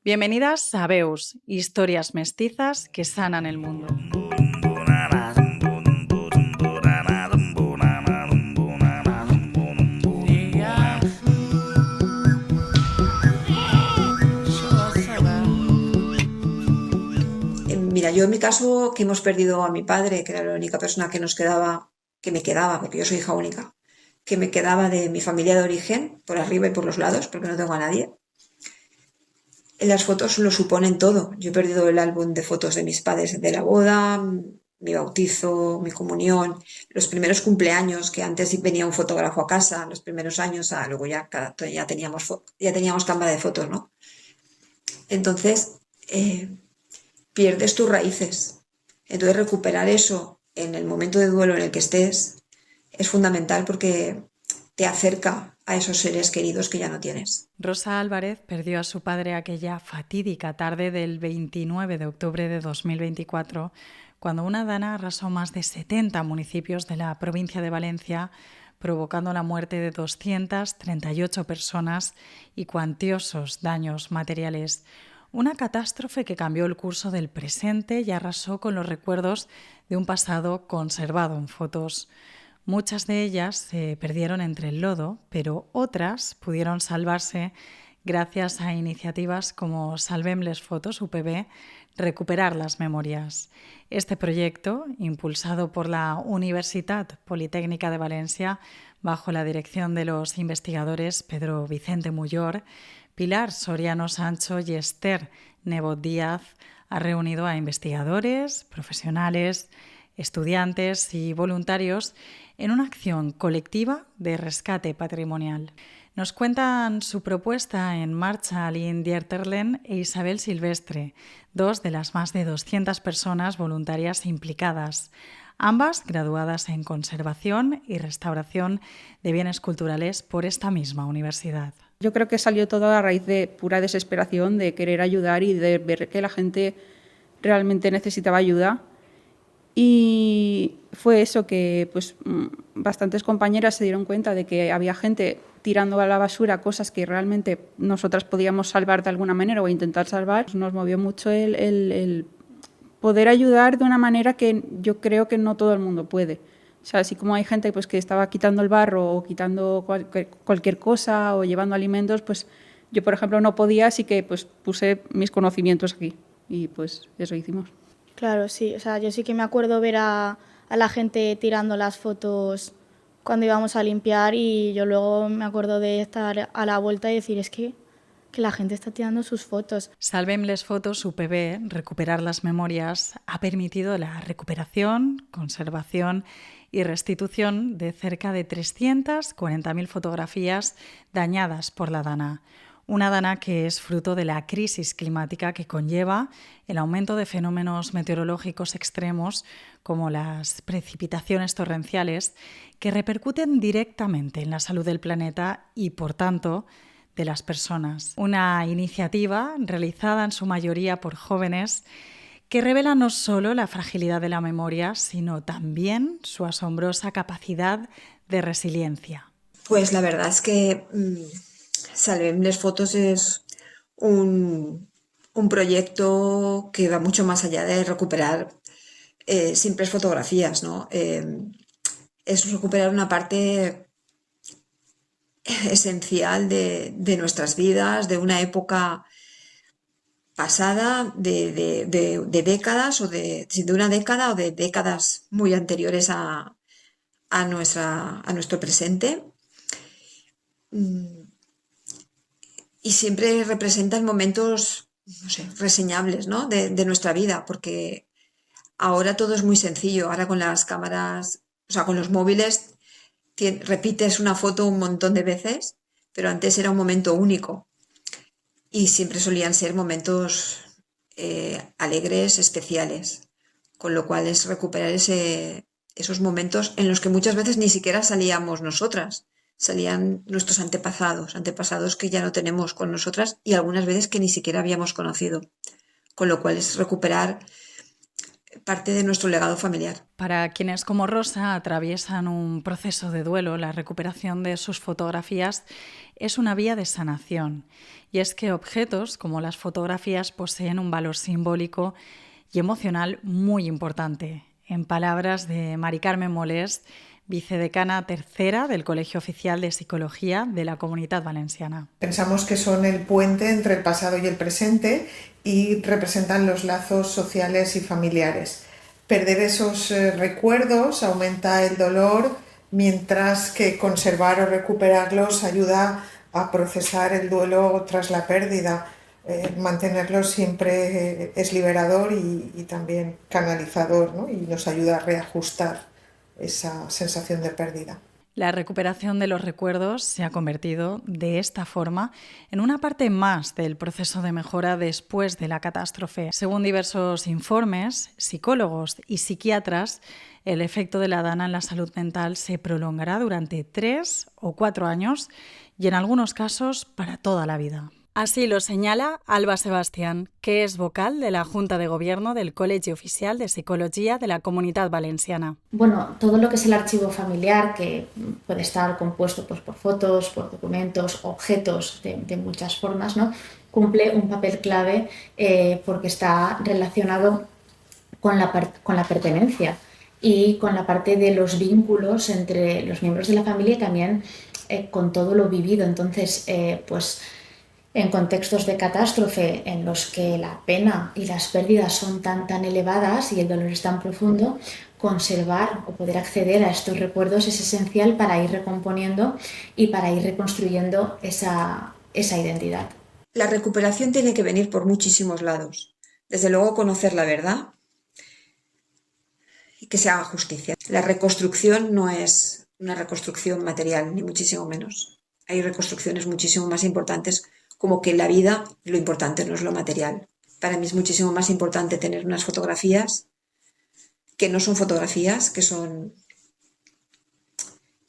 Bienvenidas a Beus, historias mestizas que sanan el mundo. Mira, yo en mi caso, que hemos perdido a mi padre, que era la única persona que nos quedaba, que me quedaba, porque yo soy hija única, que me quedaba de mi familia de origen, por arriba y por los lados, porque no tengo a nadie. Las fotos lo suponen todo. Yo he perdido el álbum de fotos de mis padres de la boda, mi bautizo, mi comunión, los primeros cumpleaños, que antes venía un fotógrafo a casa, los primeros años, luego ya teníamos cámara de fotos, ¿no? Entonces, pierdes tus raíces. Entonces recuperar eso en el momento de duelo en el que estés es fundamental porque te acerca a esos seres queridos que ya no tienes. Rosa Álvarez perdió a su padre aquella fatídica tarde del 29 de octubre de 2024, cuando una dana arrasó más de 70 municipios de la provincia de Valencia, provocando la muerte de 238 personas y cuantiosos daños materiales. Una catástrofe que cambió el curso del presente y arrasó con los recuerdos de un pasado conservado en fotos. Muchas de ellas se perdieron entre el lodo, pero otras pudieron salvarse gracias a iniciativas como Salvem les Fotos UPB, Recuperar las Memorias. Este proyecto, impulsado por la Universitat Politécnica de Valencia, bajo la dirección de los investigadores Pedro Vicente Mullor, Pilar Soriano Sancho y Esther Nebot Díaz, ha reunido a investigadores, profesionales, estudiantes y voluntarios en una acción colectiva de rescate patrimonial. Nos cuentan su propuesta en marcha Aline Dieterlen e Isabel Silvestre, dos de las más de 200 personas voluntarias implicadas, ambas graduadas en conservación y restauración de bienes culturales por esta misma universidad. Yo creo que salió todo a raíz de pura desesperación, de querer ayudar y de ver que la gente realmente necesitaba ayuda. Y fue eso que pues bastantes compañeras se dieron cuenta de que había gente tirando a la basura cosas que realmente nosotras podíamos salvar de alguna manera o intentar salvar. Nos movió mucho el poder ayudar de una manera que yo creo que no todo el mundo puede. O sea, así como hay gente pues, que estaba quitando el barro o quitando cualquier cosa o llevando alimentos, pues yo, por ejemplo, no podía, así que pues puse mis conocimientos aquí y pues eso hicimos. Claro, sí. O sea, yo sí que me acuerdo ver a la gente tirando las fotos cuando íbamos a limpiar y yo luego me acuerdo de estar a la vuelta y decir, es que la gente está tirando sus fotos. Salvem les Fotos UPB, Recuperar las Memorias, ha permitido la recuperación, conservación y restitución de cerca de 340.000 fotografías dañadas por la dana. Una dana que es fruto de la crisis climática que conlleva el aumento de fenómenos meteorológicos extremos como las precipitaciones torrenciales que repercuten directamente en la salud del planeta y, por tanto, de las personas. Una iniciativa realizada en su mayoría por jóvenes que revela no solo la fragilidad de la memoria, sino también su asombrosa capacidad de resiliencia. Pues la verdad es que Salvem les Fotos es un proyecto que va mucho más allá de recuperar simples fotografías, ¿no? Es recuperar una parte esencial de nuestras vidas, de una época pasada, de décadas o de una década o de décadas muy anteriores a nuestro presente. Y siempre representan momentos, no sé, reseñables, ¿no? de nuestra vida, porque ahora todo es muy sencillo. Ahora con las cámaras, o sea, con los móviles, repites una foto un montón de veces, pero antes era un momento único. Y siempre solían ser momentos alegres, especiales. Con lo cual es recuperar esos momentos en los que muchas veces ni siquiera salíamos nosotras. Salían nuestros antepasados que ya no tenemos con nosotras y algunas veces que ni siquiera habíamos conocido. Con lo cual es recuperar parte de nuestro legado familiar. Para quienes como Rosa atraviesan un proceso de duelo, la recuperación de sus fotografías es una vía de sanación. Y es que objetos como las fotografías poseen un valor simbólico y emocional muy importante. En palabras de Mari Carmen Molés, vicedecana tercera del Colegio Oficial de Psicología de la Comunitat Valenciana. Pensamos que son el puente entre el pasado y el presente y representan los lazos sociales y familiares. Perder esos recuerdos aumenta el dolor, mientras que conservar o recuperarlos ayuda a procesar el duelo tras la pérdida. Mantenerlos siempre es liberador y también canalizador, ¿no? Y nos ayuda a reajustar esa sensación de pérdida. La recuperación de los recuerdos se ha convertido, de esta forma, en una parte más del proceso de mejora después de la catástrofe. Según diversos informes, psicólogos y psiquiatras, el efecto de la Dana en la salud mental se prolongará durante 3 o 4 años y, en algunos casos, para toda la vida. Así lo señala Alba Sebastián, que es vocal de la Junta de Gobierno del Colegio Oficial de Psicología de la Comunitat Valenciana. Bueno, todo lo que es el archivo familiar, que puede estar compuesto pues, por fotos, por documentos, objetos de muchas formas, ¿no? Cumple un papel clave porque está relacionado con la pertenencia y con la parte de los vínculos entre los miembros de la familia y también con todo lo vivido. Entonces, pues en contextos de catástrofe en los que la pena y las pérdidas son tan elevadas y el dolor es tan profundo, conservar o poder acceder a estos recuerdos es esencial para ir recomponiendo y para ir reconstruyendo esa identidad. La recuperación tiene que venir por muchísimos lados. Desde luego, conocer la verdad y que se haga justicia. La reconstrucción no es una reconstrucción material, ni muchísimo menos. Hay reconstrucciones muchísimo más importantes, como que en la vida lo importante no es lo material. Para mí es muchísimo más importante tener unas fotografías que no son fotografías, que son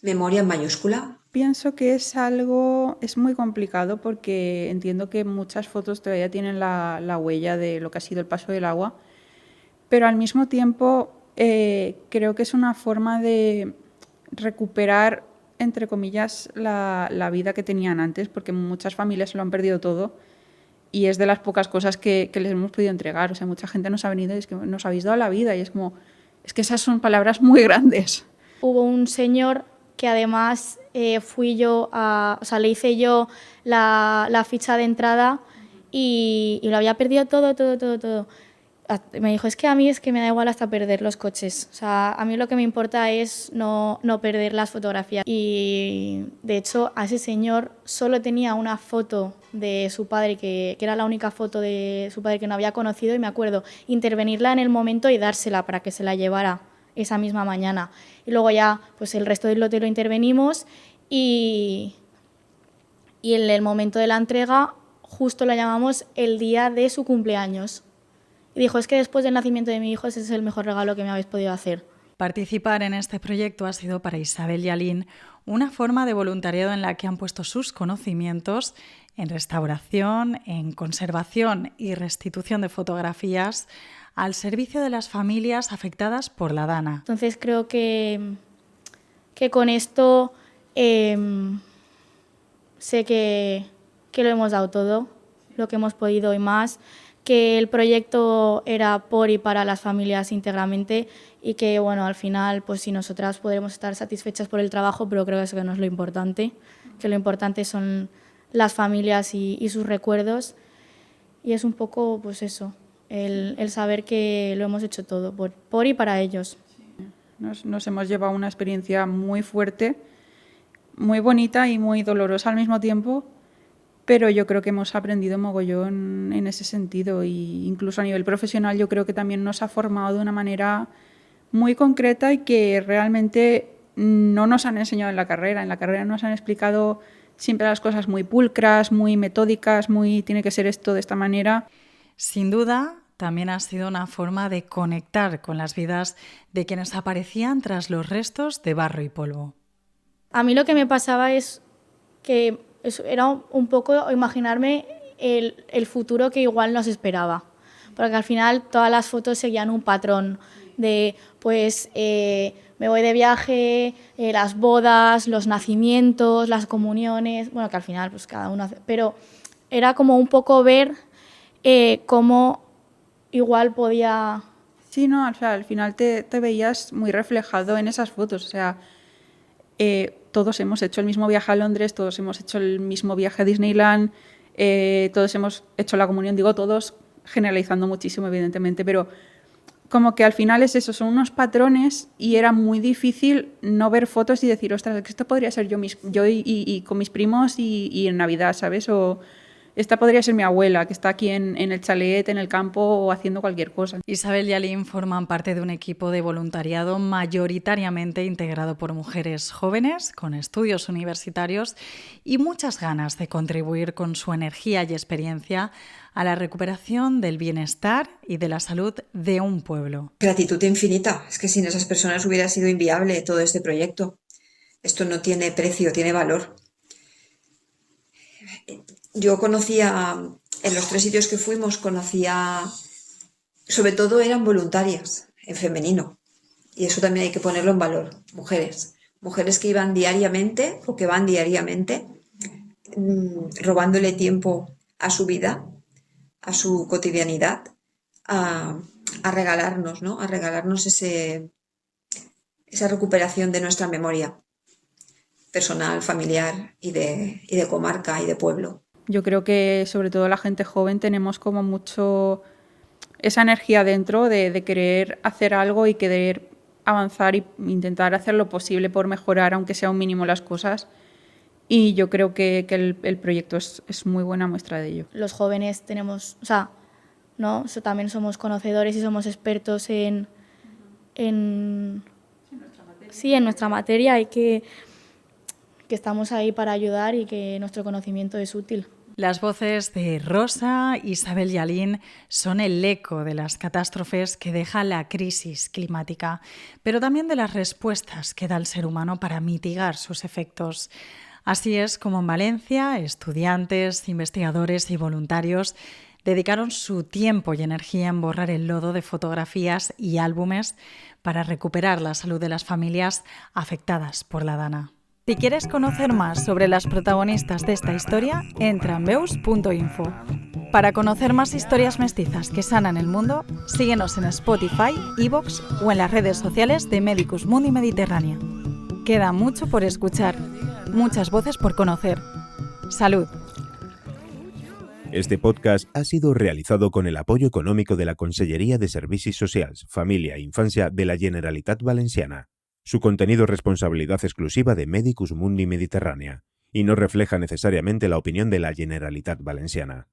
memoria en mayúscula. Pienso que es muy complicado porque entiendo que muchas fotos todavía tienen la huella de lo que ha sido el paso del agua, pero al mismo tiempo creo que es una forma de recuperar, entre comillas, la vida que tenían antes, porque muchas familias se lo han perdido todo y es de las pocas cosas que les hemos podido entregar. O sea, mucha gente nos ha venido y es que nos habéis dado la vida y es como, es que esas son palabras muy grandes. Hubo un señor que además le hice yo la ficha de entrada y lo había perdido todo. Me dijo, es que a mí me da igual hasta perder los coches. O sea, a mí lo que me importa es no perder las fotografías. Y de hecho, a ese señor solo tenía una foto de su padre, que era la única foto de su padre que no había conocido, y me acuerdo intervenirla en el momento y dársela para que se la llevara esa misma mañana. Y luego ya, pues el resto del lote lo intervenimos y en el momento de la entrega justo la llamamos el día de su cumpleaños. Y dijo, es que después del nacimiento de mi hijo ese es el mejor regalo que me habéis podido hacer. Participar en este proyecto ha sido para Isabel y Aline una forma de voluntariado en la que han puesto sus conocimientos en restauración, en conservación y restitución de fotografías al servicio de las familias afectadas por la Dana. Entonces creo que con esto sé que lo hemos dado todo, lo que hemos podido y más, que el proyecto era por y para las familias íntegramente y que, bueno, al final, pues si nosotras podremos estar satisfechas por el trabajo, pero creo que eso no es lo importante, que lo importante son las familias y sus recuerdos, y es un poco, pues eso, el saber que lo hemos hecho todo por y para ellos. Nos hemos llevado una experiencia muy fuerte, muy bonita y muy dolorosa al mismo tiempo, pero yo creo que hemos aprendido mogollón en ese sentido, y incluso a nivel profesional yo creo que también nos ha formado de una manera muy concreta y que realmente no nos han enseñado en la carrera. En la carrera nos han explicado siempre las cosas muy pulcras, muy metódicas, tiene que ser esto de esta manera. Sin duda, también ha sido una forma de conectar con las vidas de quienes aparecían tras los restos de barro y polvo. A mí lo que me pasaba es que era un poco imaginarme el futuro que igual nos esperaba. porque al final todas las fotos seguían un patrón de, pues, me voy de viaje, las bodas, los nacimientos, las comuniones, bueno, que al final pues cada uno hace, pero era como un poco ver cómo igual podía... Sí, no, o sea, al final te veías muy reflejado en esas fotos, o sea, todos hemos hecho el mismo viaje a Londres, todos hemos hecho el mismo viaje a Disneyland, todos hemos hecho la comunión, digo todos, generalizando muchísimo, evidentemente, pero como que al final es eso, son unos patrones y era muy difícil no ver fotos y decir, ostras, que esto podría ser yo y con mis primos y en Navidad, ¿sabes? O esta podría ser mi abuela, que está aquí en el chalet, en el campo o haciendo cualquier cosa. Isabel y Aline forman parte de un equipo de voluntariado mayoritariamente integrado por mujeres jóvenes, con estudios universitarios y muchas ganas de contribuir con su energía y experiencia a la recuperación del bienestar y de la salud de un pueblo. Gratitud infinita. Es que sin esas personas hubiera sido inviable todo este proyecto. Esto no tiene precio, tiene valor. Yo conocía, en los 3 sitios que fuimos, sobre todo eran voluntarias, en femenino. Y eso también hay que ponerlo en valor. Mujeres que iban diariamente o que van diariamente robándole tiempo a su vida, a su cotidianidad, a regalarnos, ¿no? A regalarnos esa recuperación de nuestra memoria personal, familiar y de comarca y de pueblo. Yo creo que sobre todo la gente joven tenemos como mucho esa energía dentro de querer hacer algo y querer avanzar e intentar hacer lo posible por mejorar, aunque sea un mínimo, las cosas. Y yo creo que el proyecto es muy buena muestra de ello. Los jóvenes tenemos, o sea, ¿no? También somos conocedores y somos expertos en nuestra materia y que estamos ahí para ayudar y que nuestro conocimiento es útil. Las voces de Rosa, Isabel y Aline son el eco de las catástrofes que deja la crisis climática, pero también de las respuestas que da el ser humano para mitigar sus efectos. Así es como en Valencia, estudiantes, investigadores y voluntarios dedicaron su tiempo y energía en borrar el lodo de fotografías y álbumes para recuperar la salud de las familias afectadas por la dana. Si quieres conocer más sobre las protagonistas de esta historia, entra en veus.info. Para conocer más historias mestizas que sanan el mundo, síguenos en Spotify, iVoox o en las redes sociales de Medicus Mundi Mediterránea. Queda mucho por escuchar, muchas voces por conocer. ¡Salud! Este podcast ha sido realizado con el apoyo económico de la Conselleria de Servicis Socials, Família i Infància de la Generalitat Valenciana. Su contenido es responsabilidad exclusiva de Medicus Mundi Mediterránea y no refleja necesariamente la opinión de la Generalitat Valenciana.